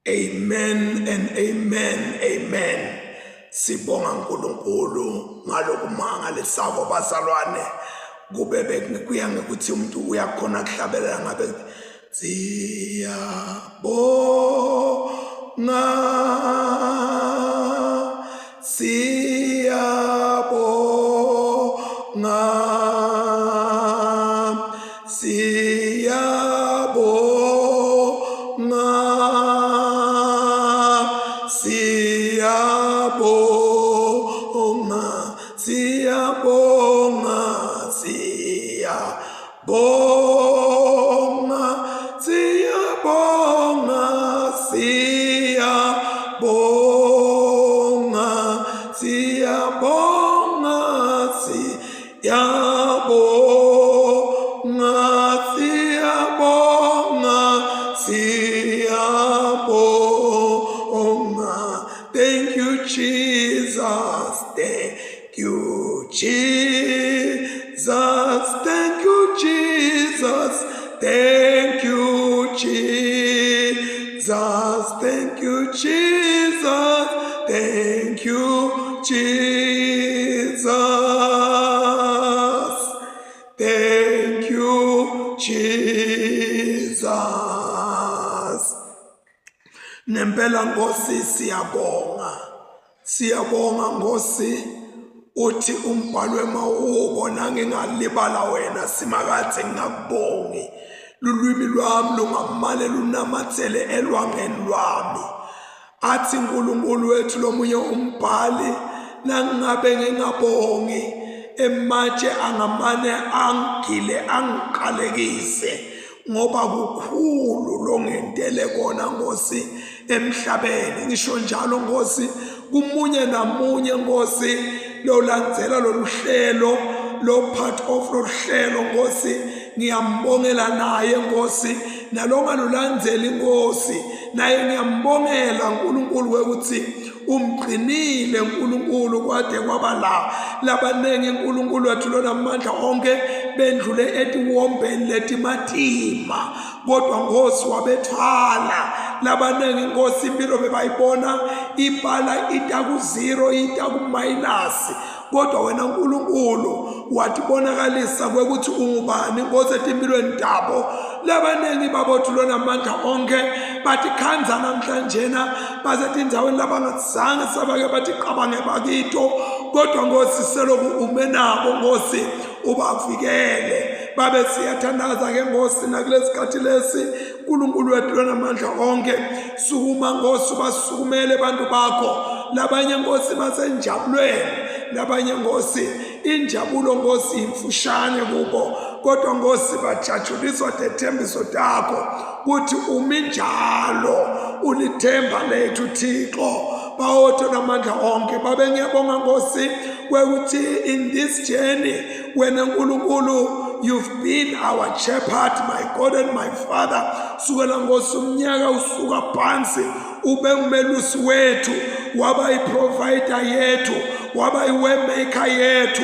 Amen and amen, amen. Sibonga uNkulunkulu ngalokumangalisako bazalwane. Kube bekuya ngekuthi umuntu uyakhona kuhlabelela ngabe siyabonga Thank you, Jesus. Thank you, Jesus. Thank you, Jesus. Thank you, Jesus. Thank you, Jesus. Thank you, Jesus. Thank you, Jesus. Nempela Nkosi siyabonga Nkosi, uthi umbhalo wemawuko nangingalibala wena simakathi ngakubongi, lulwimi lwami lungamane lunamathele elwangeni lwami. Athi uNkulunkulu wethu lomunye umbhali nangabe ngingabongi ematshe angamane angile angiqalekise, ngoba kukhulu longentele kona Nkosi emhlabeni. Ngisho njalo Nkosi kumunye namunye Nkosi lolandzela lolu hlelo, lo part of lo hlelo Nkosi, ngiyambongela naye Nkosi, nalongalulandzeli Nkosi naye ngiyambongela uNkulunkulu wekuthi umqinile uNkulunkulu kwade kwaba labanengi uNkulunkulu wethu lona amandla onke bendlule etiwombeni letimatima, kodwa Nkosi wabethwala labanengi Nkosi impilo bebayibona ibhala ita ku-0 ita ku-minus, kodwa wena uNkulunkulu watibonakalisa kwekuthi ungubani Nkosi etimpilweni tabo. Labanengi babothu lona amandla onke batikhanza namhlanjena basetindzaweni labangathizange sabake batiqabange bakito, kodwa Nkosi seloku umenabo Nkosi ubavikele babe siyathandaza ke Nkosi nakulesikhathi lesi. uNkulunkulu wethu lona amandla onke, sukuma Nkosi basukumele abantu bakho, labanye Nkosi basenjabulweni, labanye Nkosi injabulo Nkosi imfushane kubo, kodwa Nkosi bajajuliswa tethembiso takho kuthi umi njalo ulithemba lethu Thixo. Bawotho namandla onke babe ngiyabonga Nkosi kwekuthi in this journey wena uNkulunkulu you've been our shepherd, my God and my Father. Sukela Nkosi umnyaka usuka phansi ube umelusi wethu, waba i-provider yethu, waba i-waymaker yethu.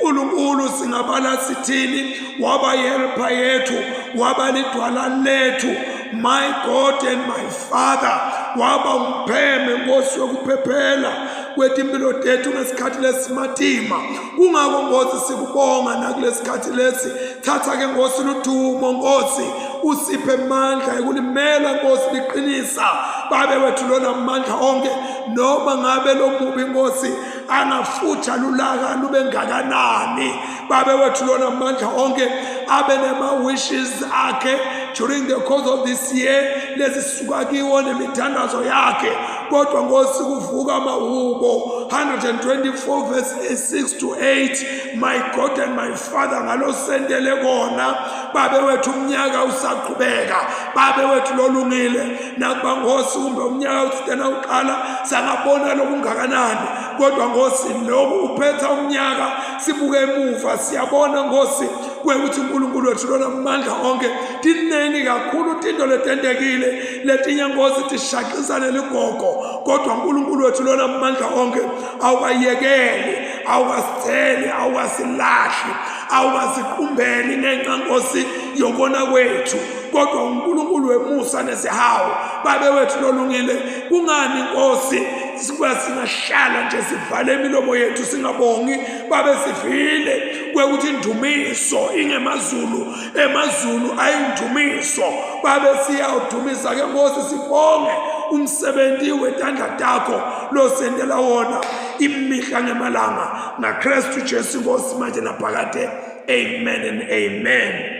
uNkulunkulu singabala sithini, waba i-helper yethu, waba lidwala lethu, my God and my Father. Waba umpheme Nkosi wokuphephela kwetimpilo tethu ngesikhathi lesimatima. Kungako Nkosi sikubonga nakulesikhathi lesi. Thatha ke Nkosi ludumo Nkosi, usiphe amandla ekulimela Nkosi liqinisa babe wethu lona amandla onke, noma ngabe lo mubi Nkosi angafutha lulaka lube ngakanani, babe wethu lona amandla onke abe nema wishes akhe during the course of this year lesisuka kiwo nemithandazo yakhe, kodwa Nkosi kuvuka amahubo 124 verse 6 to 8. My God and my Father, ngalo sendele kona babe wethu umnyaka usaqhubeka, babe wethu lolungile nakuba Nkosi kumbe umnyaka usitena uqala sangabona lokungakanani, kodwa Nkosi lokhu uphetha umnyaka sibuke emuva siyabona Nkosi kwekuthi uNkulunkulu wethu lona amandla onke tinengi kakhulu tinto letentekile letinye Nkosi tishaqisane ligogo, kodwa uNkulunkulu wethu lona amandla onke awukayekeli, awukasitheli, awukasilahli, awukasiqumbeli ngenxa Nkosi yokona kwethu. kodwa uNkulunkulu wemusa nesihawu. Babe wethu lolungile, kungani Nkosi singahlala nje sivale imilomo yethu singabongi? Babe sivile kwekuthi indumiso ingemazulu, emazulu ayindumiso. Babe siyawudumisa ke Nkosi, sibonge umsebenzi wetandla takho losendela wona imihla ngemalanga naKristu Jesu Nkosi manje naphakade. Amen and amen.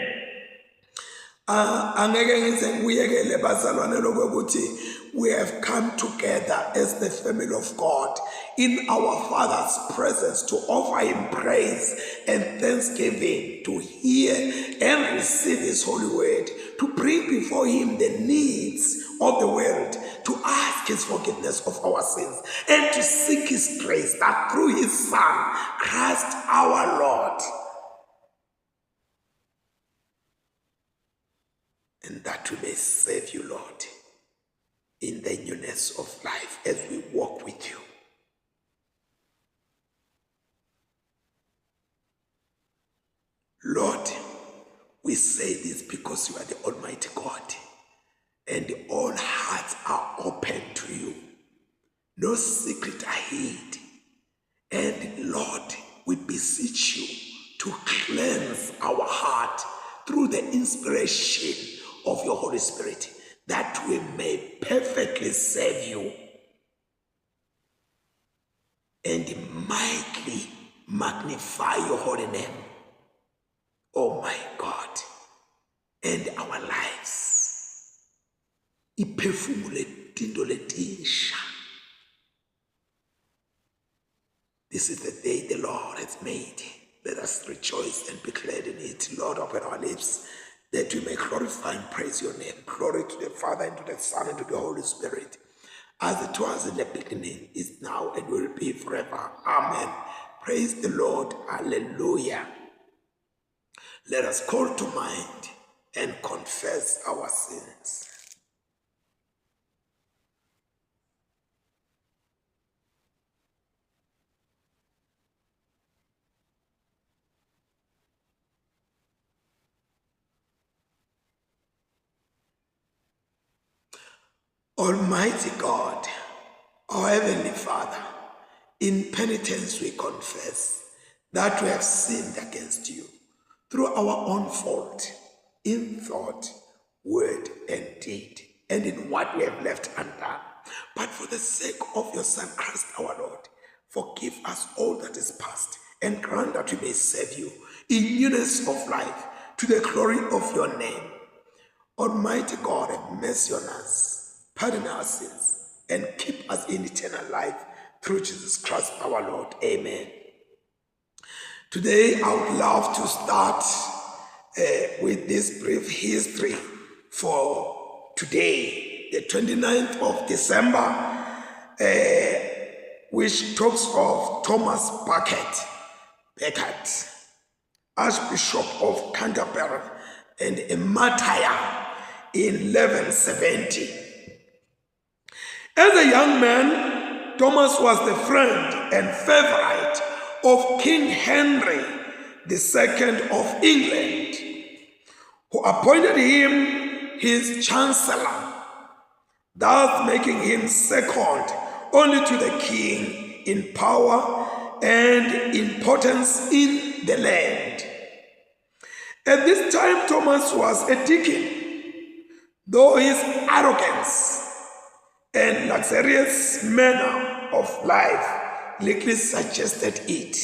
Angeke ngize ngiyekele bazalwane lokuthi we have come together as the family of God in our Father's presence to offer him praise and thanksgiving, to hear and receive his holy word, to bring before him the needs of the world, to ask his forgiveness of our sins, and to seek his grace that through his Son, Christ our Lord, and that we may serve you, Lord, in the newness of life as we walk with you. Lord, we say this because you are the Almighty God, and all hearts are open to you. No secret are hid. And Lord, we beseech you to cleanse our heart through the inspiration of your Holy Spirit, that we may perfectly serve you and mightily magnify your holy name, oh my God, and our lives. Iphefumule tindo letisha. This is the day the Lord has made. Let us rejoice and be glad in it. Lord, open our lips that we may glorify and praise your name. Glory to the Father, and to the Son, and to the Holy Spirit, as it was in the beginning, is now, and will be forever. Amen. Praise the Lord. Hallelujah. Let us call to mind and confess our sins. Almighty God, our Heavenly Father, in penitence we confess that we have sinned against you through our own fault, in thought, word, and deed, and in what we have left undone. But for the sake of your Son, Christ our Lord, forgive us all that is past, and grant that we may serve you in newness of life, to the glory of your name. Almighty God, have mercy on us, pardon our sins, and keep us in eternal life through Jesus Christ our Lord. Amen. Today I would love to start with this brief history for today, the 29th of December, which talks of Thomas Becket, Archbishop of Canterbury, and a martyr in 1170. As a young man, Thomas was the friend and favorite of King Henry II of England, who appointed him his chancellor, thus making him second only to the king in power and importance in the land. At this time, Thomas was a deacon, though his arrogance and luxurious manner of life likely suggested it.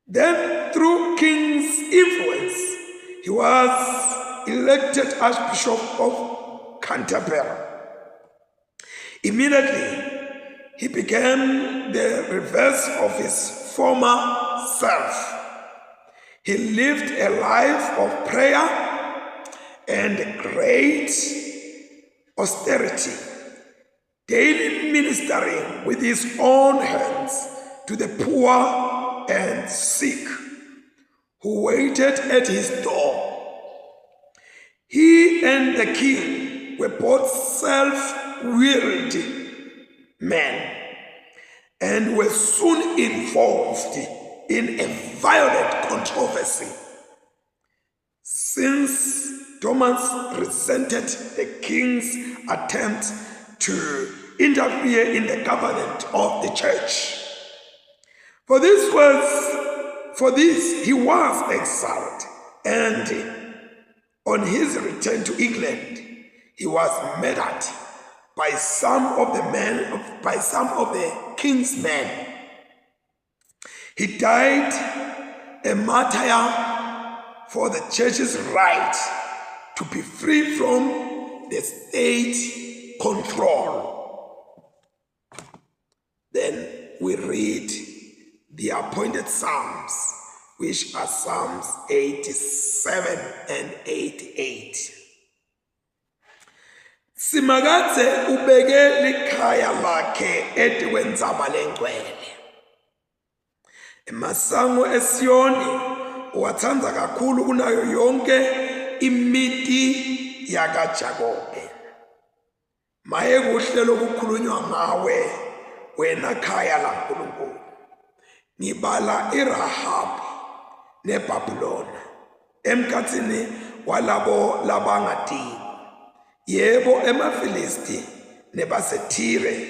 Then, through king's influence, he was elected Archbishop of Canterbury. Immediately, he became the reverse of his former self. He lived a life of prayer and great austerity, daily ministering with his own hands to the poor and sick who waited at his door. He and the king were both self-willed men and were soon involved in a violent controversy, since Thomas resented the king's attempt to interfere in the government of the church. For this he was exiled, and on his return to England, he was murdered by some of the king's men. He died a martyr for the church's right to be free from the state control. Then we read the appointed Psalms, which are Psalms 87 and 88. Simakadze ubeke likhaya lakhe etiwendzaba lengcwele. Emasango eSiyoni uwathanda kakhulu kunayo yonke imiti yakaJakobe. Maye kuhle lokukhulunywa ngawe wena khaya laNkulunkulu. Ngibala iRahabi neBhabhiloni emkhathini walabo labangadini. Yebo, emaFilisti nebaseThire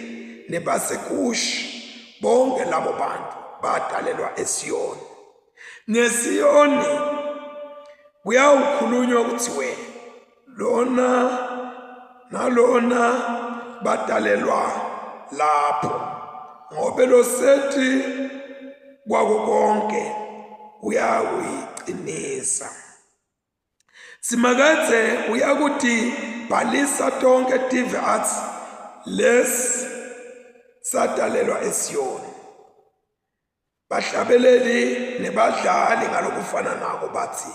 nebaseKushi bonke labo bantu badalelwa eSiyoni. NgeSiyoni kuyawukhulunywa kuthiwe lona nalona badalelwa lapho, ngoba losethi kwako konke uyakuyiqinisa. Simakadze uyakuthi bhalisa tonke tive athi les sadalelwa eSiyoni. Bahlabeleli nebadlali ngalokufana nako bathi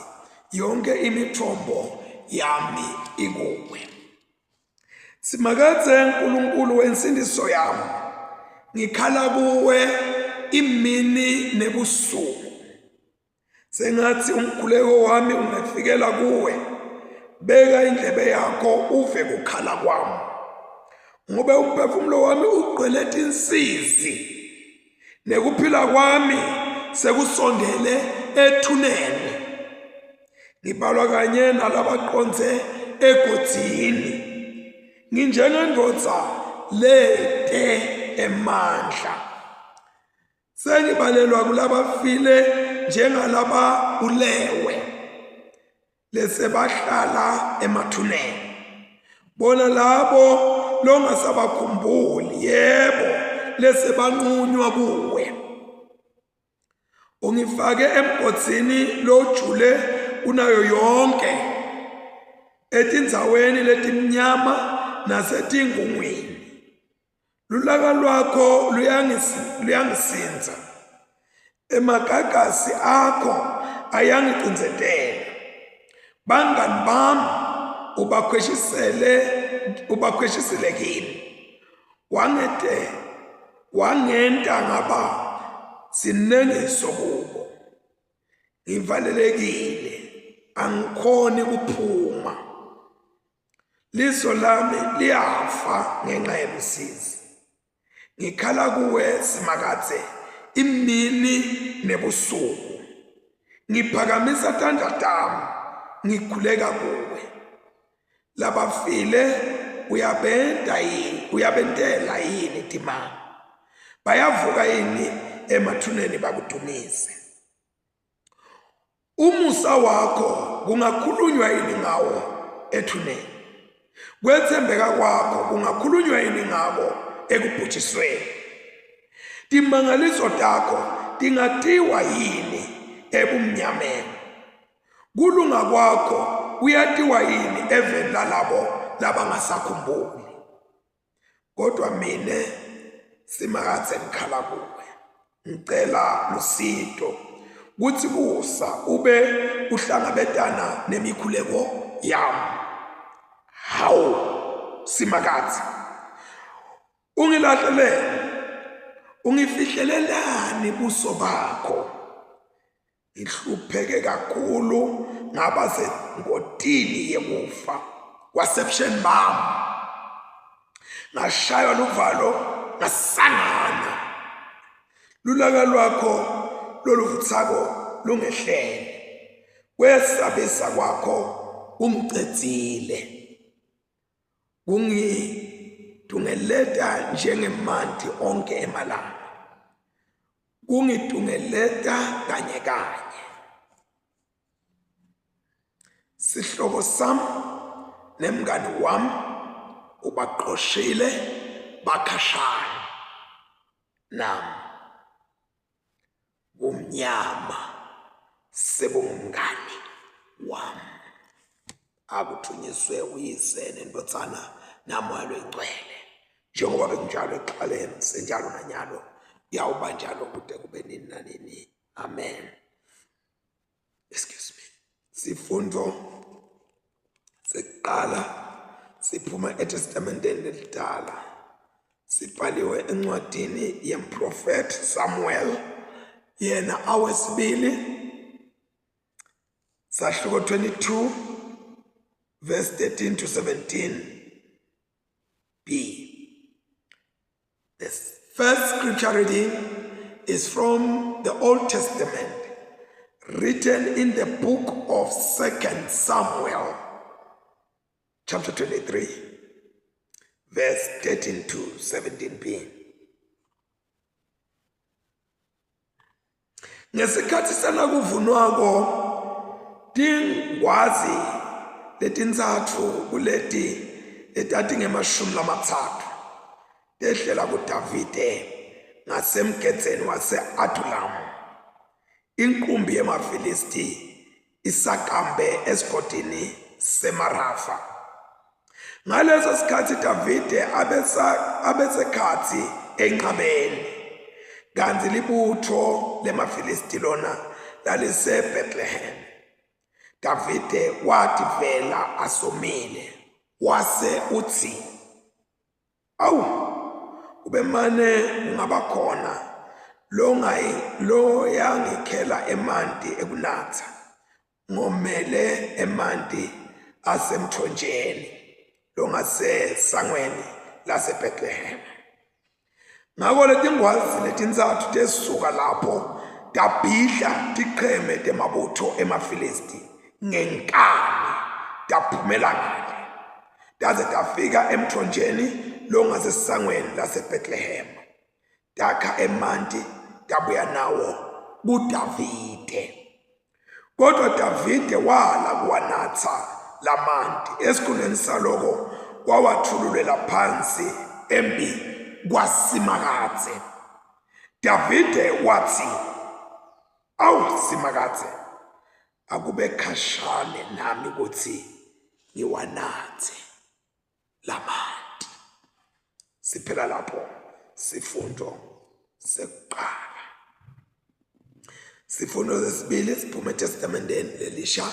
yonke imithombo yami ikuwe. Simakadze uNkulunkulu wensindiso yami, ngikhala kuwe imini nebusuku. Sengathi umkhuleko wami ungafikela kuwe. Beka indlebe yakho uve kukhala kwami, ngoba umphefumulo wami ugqwele insizi nekuphila kwami sekusondele ethuneni. Ngibalwa kanye nalabaqonze egodini, nginjengendvodza lete emandla. Sengibalelwa kulabafile njengalaba ulewe lesebahlala emathuneni. Bona labo longasabakhumbuli, yebo lesebanqunywa kuwe. Ungifake emgodini lojule unayo yonke, etindzaweni letimnyama nasetingungwini. Lulaka lwakho luyangisinza, emagagasi akho ayangicinzetela. Bangani bami ubakhweshisele kimi. Wangenta ngaba sinengiso kubo. Ngivalelekile, angikhoni kuphuma. Liso lami liyafa ngenxa yemsizi. Ngikhala kuwe Simakadze imini nebusuku. Ngiphakamisa tandla tami, ngikhuleka kuwe. Labafile uyabentela yini timanga? Bayavuka yini emathuneni bakudumise? Umusa wakho kungakhulunywa yini ngawo ethuneni? Kwethembeka kwakho kungakhulunywa yini ngawo ekubhujisweni? Timangaliso takho tingatiwa yini ebumnyameni? Kulunga kwakho kuyatiwa yini eveni lalabo labangasakhumbuli? Kodwa mina Simakadze ngikhala kuwe, ngicela lusito kuthi kusa ube uhlangabetana nemikhuleko yami. Hawu Simakadze, ungilahlelele, ungifihlelelani buso bakho? Ngihlupheke kakhulu ngaba sengodini yekufa kwasebusheni bami. Ngashaywa luvalo ngasangana. Lulaka lwakho loluvuthako lungehlele. Kwesabisa kwakho ungicedzile kungidungeleta njengemanti onke emalanga kungidungeleta kanye kanye sihlobo sam nemngani wami ubaqoshile bakhashana nami umnyama sebungumngani wami akuthunyiswe uyise nendotsana namoya oyingcwele njengoba bekunjalo ekuqaleni senjalo nanyalo yawuba njalo kude kube nini nanini amen. Excuse me. Sifundo sekuqala siphuma eTestamenteni elidala sibhaliwe encwadini yemprofeti Samuel yena awesibili sahluko 22 verse 13 to 17b. The first scripture reading is from the Old Testament, written in the book of 2 Samuel, chapter 23, verse 13 to 17b. Ngesikhathi sanakuvunwako tingwazi letintsatfu kuleti letati ngemashumi lamatsatfu tehlela kuDavide ngasemgedzeni wase-Adulamu inkumbi yemafilisti isakambe esigodini seMarafa. Ngaleso sikhathi Davide abesekhatsi enqabeni kanti libutho lemafilisti lona lalise Bethlehem. Davide wathi vela asomile wase uthi awu ube mane ungaba khona lo yangikhela emanti ekunatha ngomele emanti asemthonjeni lo ngasesangweni lase Bethlehem. Ngako letingwazi letintsatfu tesisuka lapho tabhidla tiqheme temabutho emafilisti ngenkani taphumela ngale daze tafika emthonjeni lo ngasesangweni lase Bethlehem takha emanti tabuya nawo kuDavide. Kodwa Davide wala kuwanatha lamanti esikhundleni saloko wawathululela phansi embi kwaSimakadze. Davide wathi awu Simakadze akube khashane nami ukuthi ngiwanathe lamanti. Siphela lapho sifundo sekuqala. Sifundo sesibili siphuma eTestamenteni elisha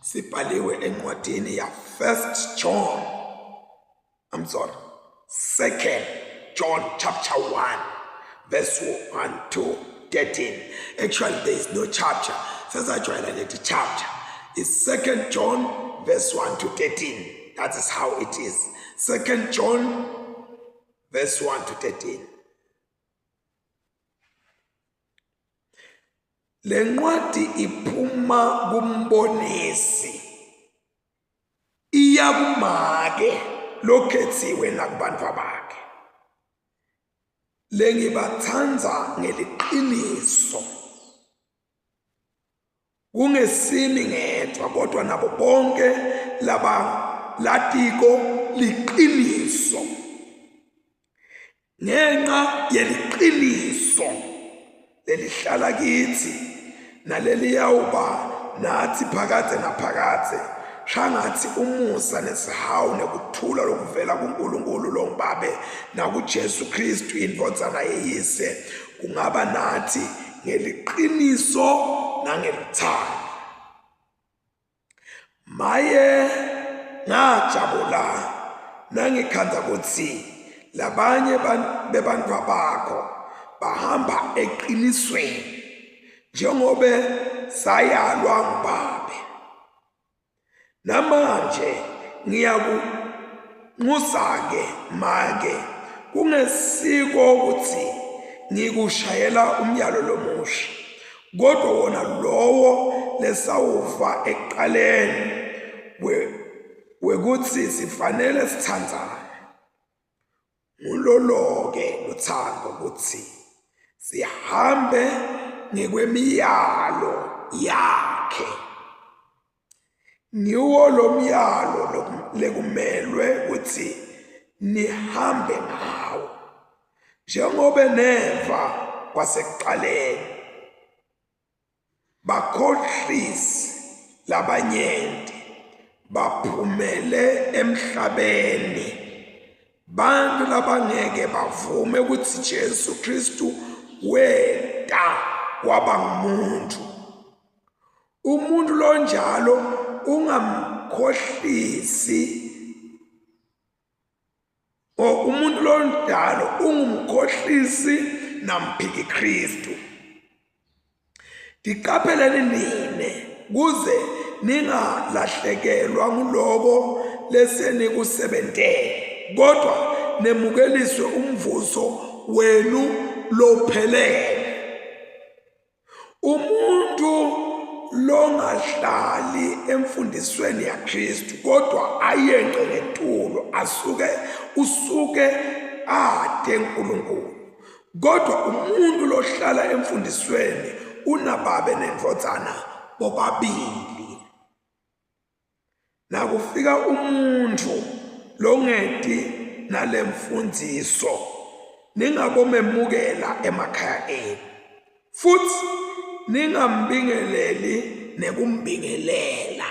sibhaliwe encwadini ya 2 John chapter 1 verse 1 to 13. Actually there is no chapter. Says I join the chapter. It's 2 John verse 1 to 13. That is how it is. 2 John verse 1 to 13. Lencwadi iphuma kumbonisi iyakumake lokhethiwe nakubantu bakhe. Lengibathanza ngeliqiniso kungesimi ngedwa kodwa nabo bonke laba latiko liqiniso ngenxa yeliqiniso lelihlala kithi naleliyawuba nathi phakade naphakade shangathi umusa nesihawu nekuthula lokuvela kuNkulunkulu loMbabe nakuJesu Kristu indvodzana yeyise kungaba nathi ngeliqiniso nangelithando. Maye ngajabula nangikhanda kuthi labanye bebantu bakho bahamba eqinisweni njengobe sayalwa nguBabe. Namanje ngiyakunxusa-ke make kungesiko ukuthi ngikushayela umyalo lomusha kodwa wona lowo lesawuva ekuqaleni wekuthi sifanele sithandzane. Ngulolo-ke luthando ukuthi sihambe ngekwemiyalo yakhe. Ngiwo lo myalo lekumelwe ukuthi nihambe ngawo. Njengoba neva kwasekuqaleni bakhohlisi labanyenti baphumele emhlabeni, bantu labangeke bavume ukuthi Jesu Kristu weta waba ngumuntu. Umuntu lonjalo ungamkhohlisi, umuntu lonjalo ungumkhohlisi namphiki Kristu. Diqapheleni nine kuze ningalahlekelwa nguloko lesenikusebentele, kodwa nemukeliswe umvuzo wenu lophelele. Umuntu longahlali emfundisweni yaKristu kodwa ayenqe ngentulo usuke ade uNkulunkulu. Kodwa umuntu lohlala emfundisweni unababe nendvodzana bobabili. Nakufika umuntu longeti nalemfundiso ningabomemukela emakhaya enu, futhi ningambingeleli nekumbingelela.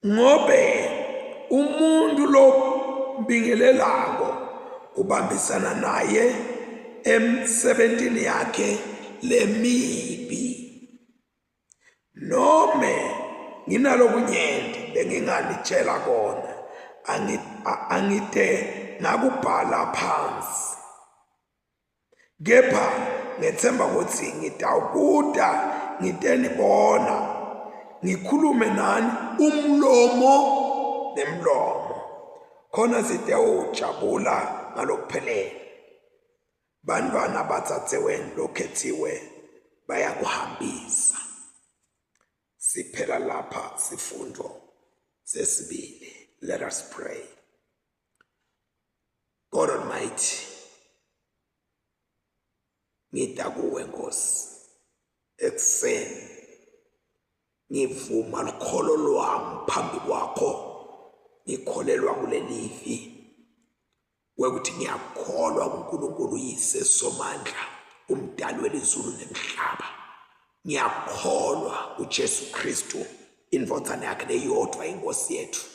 Ngobe umuntu lombingelelako ubambisana naye emsebentini yakhe lemibi. Nome nginalokunyenti benginganitshela kona, angite ngakubhala phansi. Kepha ngethemba ukuthi ngitawukuda ngitenibona, ngikhulume nani umlomo nemlomo, khona sitewujabula ngalokuphelele. Bantwana batsatseweni lokhethiwe bayakuhambisa. Siphela lapha sifundo sesibili. Let us pray. God Almighty, ngita kuwe Nkosi ekuseni ngivuma lukholo lwami phambi kwakho, ngikholelwa kulelivi wekuthi ngiyakholwa kuNkulunkulu uyise somandla, umdali welizulu nemhlaba. Ngiyakholwa uJesu Kristu indvodzana yakhe leyodwa inkosi yethu,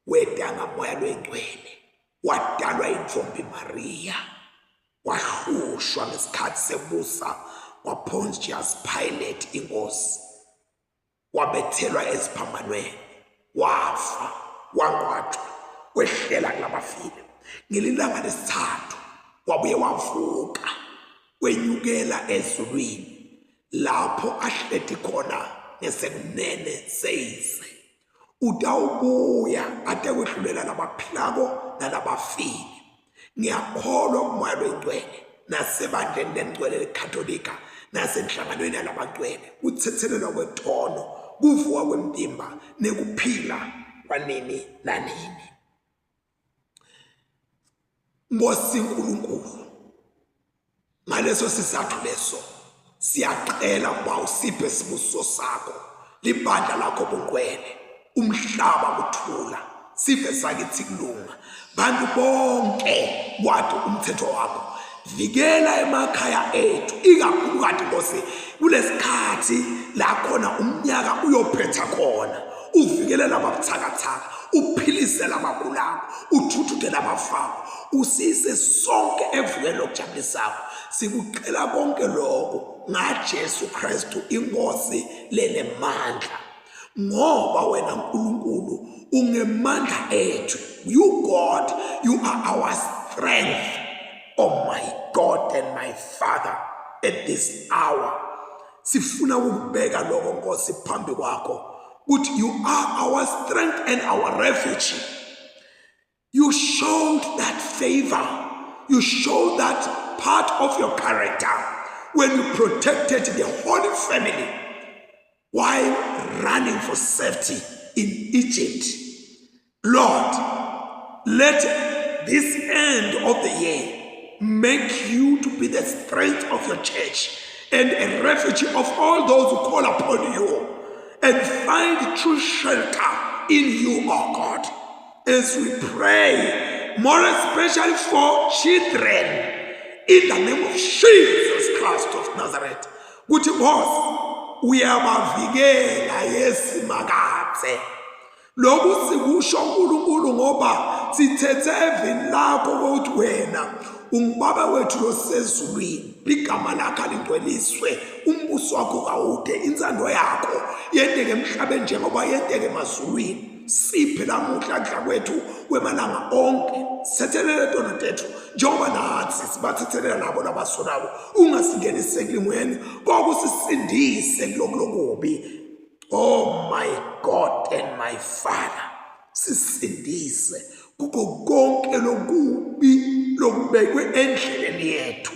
weta ngamoya lwengcwele, wadalwa intombi Maria, wahlushwa ngesikhathi sebusa kwaPontius Pilate inkosi, wabethelwa eziphambanweni, wafa, wangcwatshwa, wehlela kulabafile. Ngelilanga lesithathu wabuye wavuka, wenyukela ezulwini, lapho ahleti khona ngesekunene seyise. Utawubuya ate kwehlulela labaphilako nalabafile. Ngiyakholwa kumoya lwengcwele nasebandleni lengcwele lekhatholika nasenhlanganweni yalabangcwele, kuthethelelwa kwetono, kuvuka kwemtimba nekuphila kwanini nanini. Nkosi uNkulunkulu, ngaleso sizathu leso siyacela ukuba usiphe isibusiso sakho, libandla lakho bungcwele, umhlaba kuthula, sive sakithi kulunga, bantu bonke kwathi umthetho wakho. Vikela emakhaya ethu, ikakhulukazi Nkosi kulesikhathi la khona umnyaka uyophetha khona. Uvikele lababuthakathaka, uphilise labagulayo, uthuthuthe labafako, usise sonke evukeni lokujabulisayo. Sikucela konke lokho ngaJesu Kristu inkosi lenemandla, ngoba wena Nkulunkulu ungemandla ethu. You God, you are our strength. Oh my God and my Father, at this hour sifuna ukubeka lokho Nkosi phambi kwakho, ukuthi you are our strength and our refuge. You showed that favor, you showed that part of your character when you protected the Holy Family while running for safety in Egypt. Lord, let this end of the year make you to be the strength of your church and a refuge of all those who call upon you and find true shelter in you, O God. As we pray, more especially for children, in the name of Jesus Christ of Nazareth. Kuthi boss, uyabavikela yesimakathe. Lokhu sikusho uNkulunkulu ngoba sithethe evini lakho ukuthi wena ungubaba wethu losezulwini, igama lakho lingcweliswe, umbuso wakho kawude, inzando yakho yenteke emhlabeni njengoba yenteke emazulwini. Siphe lamuhla kudla kwethu kwemalanga onke, sithethelele tona tethu njengoba nathi sibathethelela nabo labasolako, ungasingenise ekulingweni kokusisindise kulokubi. Oh my God and my Father, sisindise kuko konke lokubi lokubekwe endleleni yethu.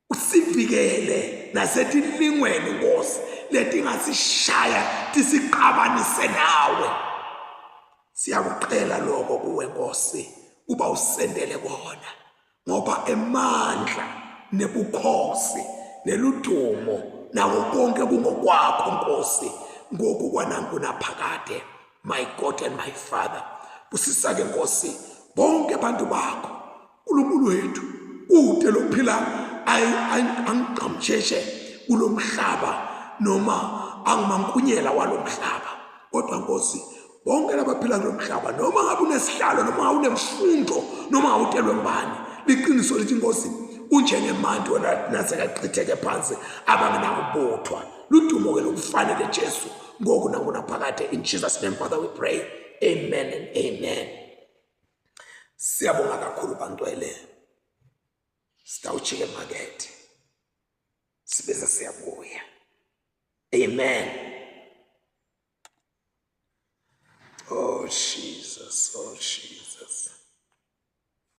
Usivikele nasetilingweni Nkosi leti ngasishaya tisiqabanise nawe. Siyakucela lokho kuwe Nkosi kuba usendele kona, ngoba emandla nebukhosi neludumo nawo konke kungokwakho Nkosi ngoku kwanangu naphakade. My God and my Father, busisake Nkosi bonke abantu bakho, uNkulunkulu wethu kude lophila angigqamsheshe kulomhlaba noma angimankunyela walomhlaba, kodwa Nkosi bonke labaphila kulomhlaba noma ngabe unesihlalo noma unemfundo noma awutelwe mbani, liqiniso lithi Nkosi unjengemandi wona nasekachitheke phansi abangenakubuthwa. Ludumo ke lokufanele Jesu ngoku nangunaphakade. In Jesus' name, Father, we pray. Amen and amen. Siyabonga kakhulu bantwele. Sitawujika emakethe sibese siyabuya. Amen. Oh Jesus, oh Jesus.